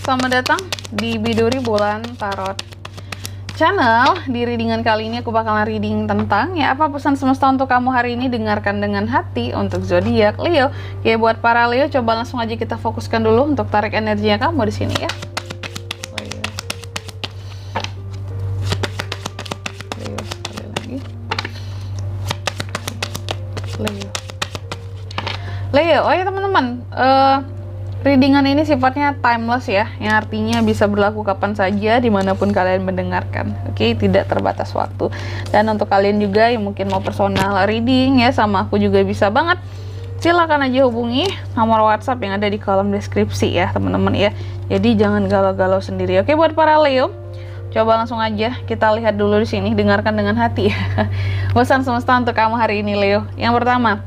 selamat datang di Biduri Bulan Tarot Channel. Di readingan kali ini aku bakalan reading tentang apa pesan semesta untuk kamu hari ini. Dengarkan dengan hati untuk zodiak Leo. Oke, buat para Leo, coba langsung aja kita fokuskan dulu untuk tarik energinya kamu di sini ya. Leo sekali lagi. Leo, oh ya teman-teman, readingan ini sifatnya timeless ya, yang artinya bisa berlaku kapan saja, dimanapun kalian mendengarkan. Oke, tidak terbatas waktu. Dan untuk kalian juga yang mungkin mau personal reading ya sama aku juga bisa banget. Silakan aja hubungi nomor WhatsApp yang ada di kolom deskripsi ya teman-teman ya. Jadi jangan galau-galau sendiri. Oke, buat para Leo, coba langsung aja kita lihat dulu di sini, dengarkan dengan hati. Pesan semesta untuk kamu hari ini Leo. Yang pertama,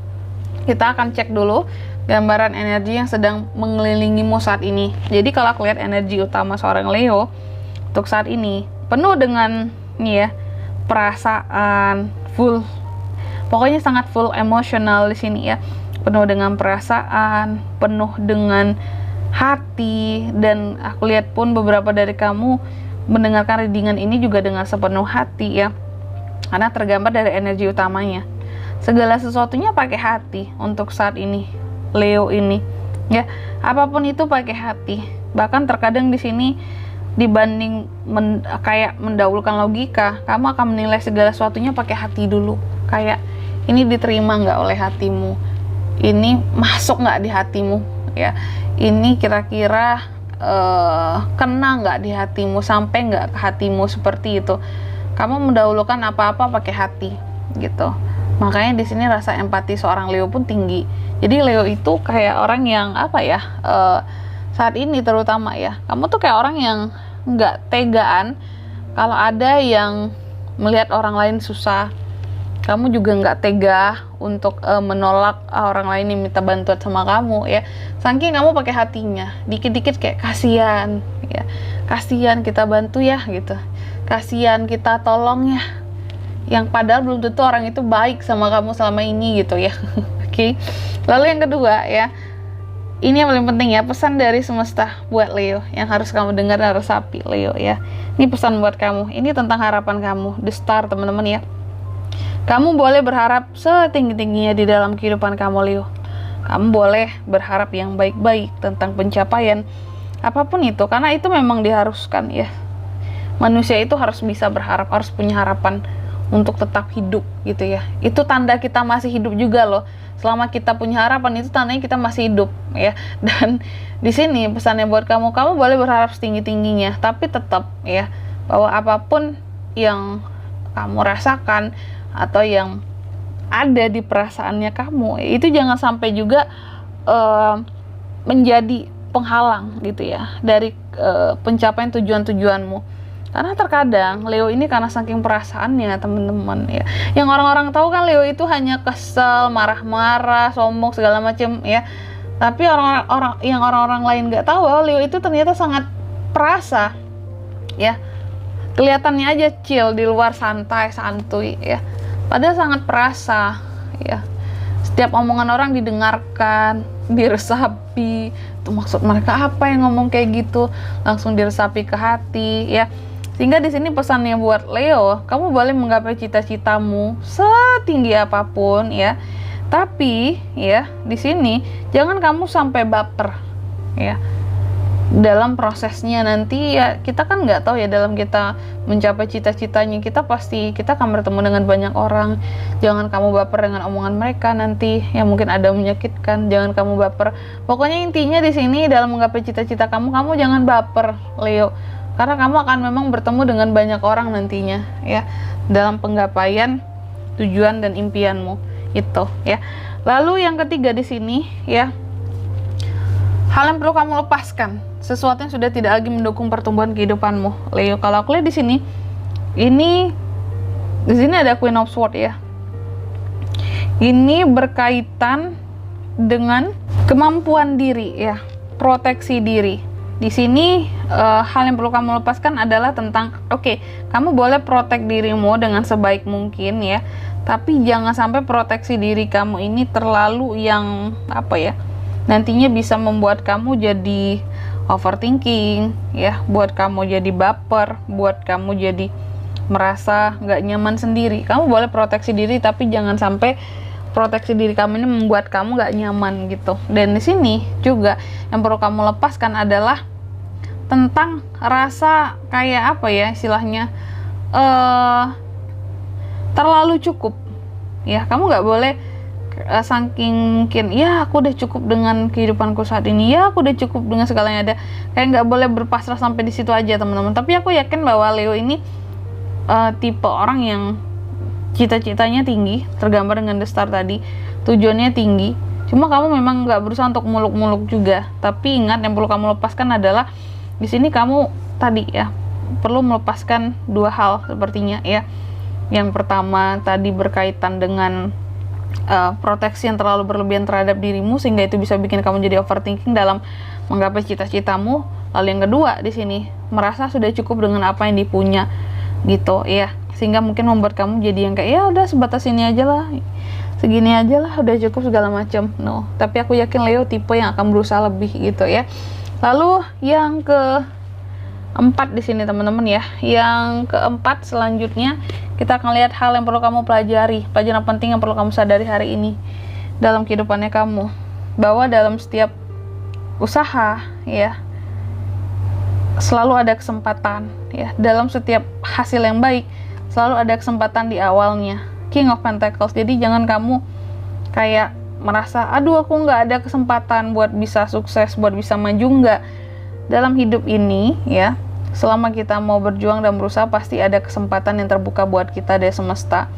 kita akan cek dulu gambaran energi yang sedang mengelilingimu saat ini. Jadi kalau aku lihat energi utama seorang Leo untuk saat ini penuh dengan perasaan, full, pokoknya sangat full emosional di sini ya. Penuh dengan perasaan, penuh dengan hati, dan aku lihat pun beberapa dari kamu mendengarkan readingan ini juga dengan sepenuh hati ya. Karena tergambar dari energi utamanya. Segala sesuatunya pakai hati untuk saat ini. Leo ini ya, apapun itu pakai hati. Bahkan terkadang di sini dibanding kayak mendahulukan logika, kamu akan menilai segala sesuatunya pakai hati dulu. Kayak ini diterima nggak oleh hatimu, ini masuk nggak di hatimu ya, ini kira-kira kena nggak di hatimu, sampai nggak ke hatimu, seperti itu. Kamu mendahulukan apa-apa pakai hati gitu. Makanya di sini rasa empati seorang Leo pun tinggi. Jadi Leo itu kayak orang yang saat ini terutama ya, kamu tuh kayak orang yang nggak tegaan. Kalau ada yang melihat orang lain susah, kamu juga nggak tega untuk menolak orang lain yang minta bantuan sama kamu ya. Saking kamu pakai hatinya, dikit-dikit kayak kasihan ya, kasihan kita bantu ya gitu, kasihan kita tolong ya, yang padahal belum tentu orang itu baik sama kamu selama ini gitu ya. Oke. Lalu yang kedua ya, ini yang paling penting ya, pesan dari semesta buat Leo yang harus kamu dengar dan resapi Leo ya. Ini pesan buat kamu, ini tentang harapan kamu, the star teman-teman ya. Kamu boleh berharap setinggi-tingginya di dalam kehidupan kamu Leo. Kamu boleh berharap yang baik-baik tentang pencapaian apapun itu, karena itu memang diharuskan ya. Manusia itu harus bisa berharap, harus punya harapan untuk tetap hidup gitu ya. Itu tanda kita masih hidup juga loh. Selama kita punya harapan, itu tandanya kita masih hidup ya. Dan di sini pesannya buat kamu, kamu boleh berharap setinggi-tingginya, tapi tetap ya, bahwa apapun yang kamu rasakan atau yang ada di perasaannya kamu, itu jangan sampai juga menjadi penghalang gitu ya dari pencapaian tujuan-tujuanmu. Karena terkadang Leo ini karena saking perasaannya teman-teman ya, yang orang-orang tahu kan Leo itu hanya kesel, marah-marah, sombong segala macam ya. Tapi orang-orang lain nggak tahu, Leo itu ternyata sangat perasa ya. Kelihatannya aja chill, di luar santai, santuy ya, padahal sangat perasa ya. Setiap omongan orang didengarkan, diresapi. Itu maksud mereka apa yang ngomong kayak gitu, langsung diresapi ke hati ya. Sehingga di sini pesannya buat Leo, kamu boleh menggapai cita-citamu setinggi apapun ya. Tapi ya, di sini jangan kamu sampai baper ya. Dalam prosesnya nanti ya, kita kan nggak tahu ya, dalam kita mencapai cita-citanya kita akan bertemu dengan banyak orang. Jangan kamu baper dengan omongan mereka nanti yang mungkin ada menyakitkan. Jangan kamu baper. Pokoknya intinya di sini dalam menggapai cita-cita kamu jangan baper Leo. Karena kamu akan memang bertemu dengan banyak orang nantinya ya, dalam penggapaian tujuan dan impianmu itu ya. Lalu yang ketiga di sini ya, hal yang perlu kamu lepaskan, sesuatu yang sudah tidak lagi mendukung pertumbuhan kehidupanmu Leo. Kalau aku lihat di sini ada Queen of Swords ya. Ini berkaitan dengan kemampuan diri ya, proteksi diri. Di sini hal yang perlu kamu lepaskan adalah tentang kamu boleh protek dirimu dengan sebaik mungkin ya, tapi jangan sampai proteksi diri kamu ini terlalu yang nantinya bisa membuat kamu jadi overthinking ya, buat kamu jadi baper, buat kamu jadi merasa nggak nyaman sendiri. Kamu boleh proteksi diri, tapi jangan sampai proteksi diri kamu ini membuat kamu nggak nyaman gitu. Dan di sini juga yang perlu kamu lepaskan adalah tentang rasa kayak apa ya istilahnya, terlalu cukup ya. Kamu nggak boleh saking mungkin ya aku udah cukup dengan kehidupanku saat ini, ya aku udah cukup dengan segalanya ada, kayak nggak boleh berpasrah sampai di situ aja teman-teman. Tapi aku yakin bahwa Leo ini tipe orang yang cita-citanya tinggi, tergambar dengan The Star tadi, tujuannya tinggi. Cuma kamu memang nggak berusaha untuk muluk-muluk juga. Tapi ingat, yang perlu kamu lepaskan adalah di sini kamu tadi ya perlu melepaskan dua hal sepertinya ya. Yang pertama tadi berkaitan dengan proteksi yang terlalu berlebihan terhadap dirimu, sehingga itu bisa bikin kamu jadi overthinking dalam menggapai cita-citamu. Lalu yang kedua di sini merasa sudah cukup dengan apa yang dipunya gitu ya, sehingga mungkin membuat kamu jadi yang kayak ya udah sebatas ini aja lah, segini aja lah, udah cukup segala macam. No, tapi aku yakin Leo tipe yang akan berusaha lebih gitu ya. Lalu yang keempat di sini teman-teman ya, yang keempat selanjutnya kita akan lihat hal yang perlu kamu pelajari, pelajaran penting yang perlu kamu sadari hari ini dalam kehidupannya kamu, bahwa dalam setiap usaha ya selalu ada kesempatan ya, dalam setiap hasil yang baik selalu ada kesempatan di awalnya. King of Pentacles. Jadi jangan kamu kayak merasa aduh aku nggak ada kesempatan buat bisa sukses, buat bisa maju. Nggak. Dalam hidup ini ya, selama kita mau berjuang dan berusaha, pasti ada kesempatan yang terbuka buat kita dari semesta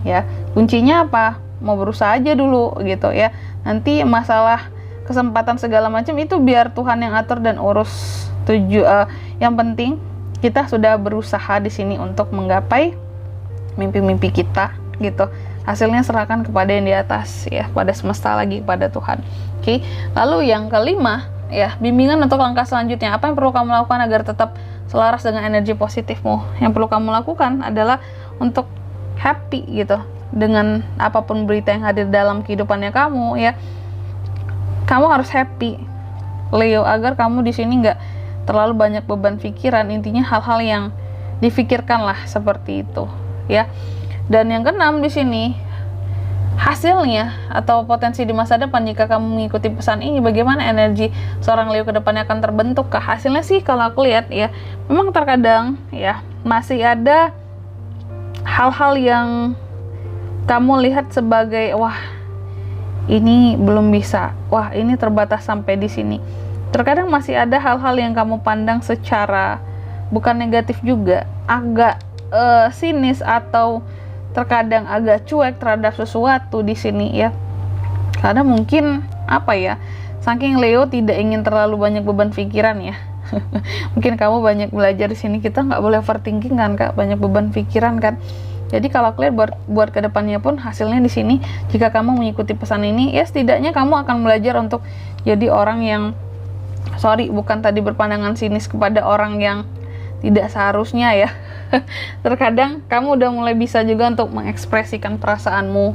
ya. Kuncinya apa? Mau berusaha aja dulu gitu ya. Nanti masalah kesempatan segala macam itu biar Tuhan yang atur dan urus. Yang penting kita sudah berusaha di sini untuk menggapai mimpi-mimpi kita gitu. Hasilnya serahkan kepada yang di atas ya, pada semesta lagi, kepada Tuhan. Oke. Lalu yang kelima ya, bimbingan untuk langkah selanjutnya. Apa yang perlu kamu lakukan agar tetap selaras dengan energi positifmu? Yang perlu kamu lakukan adalah untuk happy gitu dengan apapun berita yang hadir dalam kehidupannya kamu ya. Kamu harus happy Leo, agar kamu di sini nggak terlalu banyak beban pikiran. Intinya hal-hal yang difikirkan lah seperti itu ya. Dan yang keenam di sini, hasilnya atau potensi di masa depan jika kamu mengikuti pesan ini, bagaimana energi seorang Leo ke depannya akan terbentuk. Hasilnya sih kalau aku lihat ya, memang terkadang ya masih ada hal-hal yang kamu lihat sebagai wah ini belum bisa, wah ini terbatas sampai di sini. Terkadang masih ada hal-hal yang kamu pandang secara bukan negatif juga, agak sinis atau terkadang agak cuek terhadap sesuatu di sini ya. Karena mungkin apa ya, saking Leo tidak ingin terlalu banyak beban pikiran ya. Mungkin kamu banyak belajar di sini, kita nggak boleh overthinking kan Kak, banyak beban pikiran kan. Jadi kalau aku lihat buat kedepannya pun hasilnya di sini, jika kamu mengikuti pesan ini ya, setidaknya kamu akan belajar untuk jadi orang yang bukan tadi berpandangan sinis kepada orang yang tidak seharusnya ya. Terkadang kamu udah mulai bisa juga untuk mengekspresikan perasaanmu.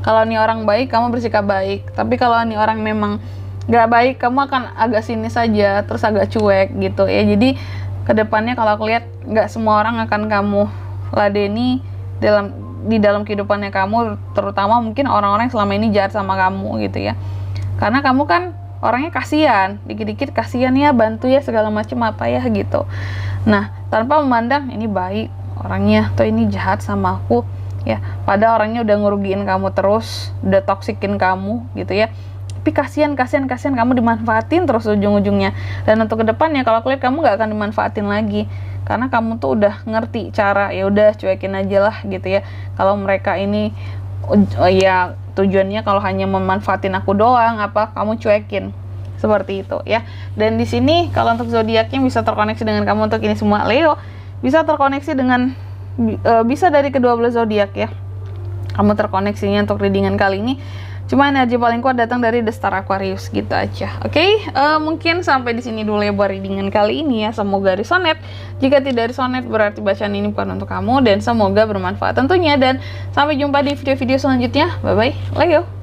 Kalau nih orang baik, kamu bersikap baik. Tapi kalau nih orang memang gak baik, kamu akan agak sinis saja, terus agak cuek gitu ya. Jadi kedepannya kalau aku lihat, gak semua orang akan kamu ladeni di dalam kehidupannya kamu, terutama mungkin orang-orang yang selama ini jahat sama kamu gitu ya. Karena kamu kan orangnya kasihan, dikit-dikit kasihan ya, bantu ya segala macam apa ya gitu. Nah, tanpa memandang ini baik orangnya atau ini jahat sama aku ya, pada orangnya udah ngerugiin kamu terus, udah toksikin kamu gitu ya. Tapi kasihan kamu dimanfaatin terus ujung-ujungnya. Dan untuk kedepannya kalau aku lihat kamu nggak akan dimanfaatin lagi, karena kamu tuh udah ngerti cara, ya udah cuekin aja lah gitu ya. Kalau mereka ini ya tujuannya kalau hanya memanfaatin aku doang, apa kamu cuekin seperti itu ya. Dan di sini kalau untuk zodiaknya bisa terkoneksi dengan kamu untuk ini semua Leo, bisa terkoneksi dengan bisa dari kedua belah zodiak ya. Kamu terkoneksinya untuk readingan kali ini. Cuma energi paling kuat datang dari The Star Aquarius gitu aja. Oke, mungkin sampai di sini dulu ya buat readingan kali ini ya. Semoga resonate. Jika tidak resonate berarti bacaan ini bukan untuk kamu, dan semoga bermanfaat tentunya. Dan sampai jumpa di video-video selanjutnya. Bye bye, Leo.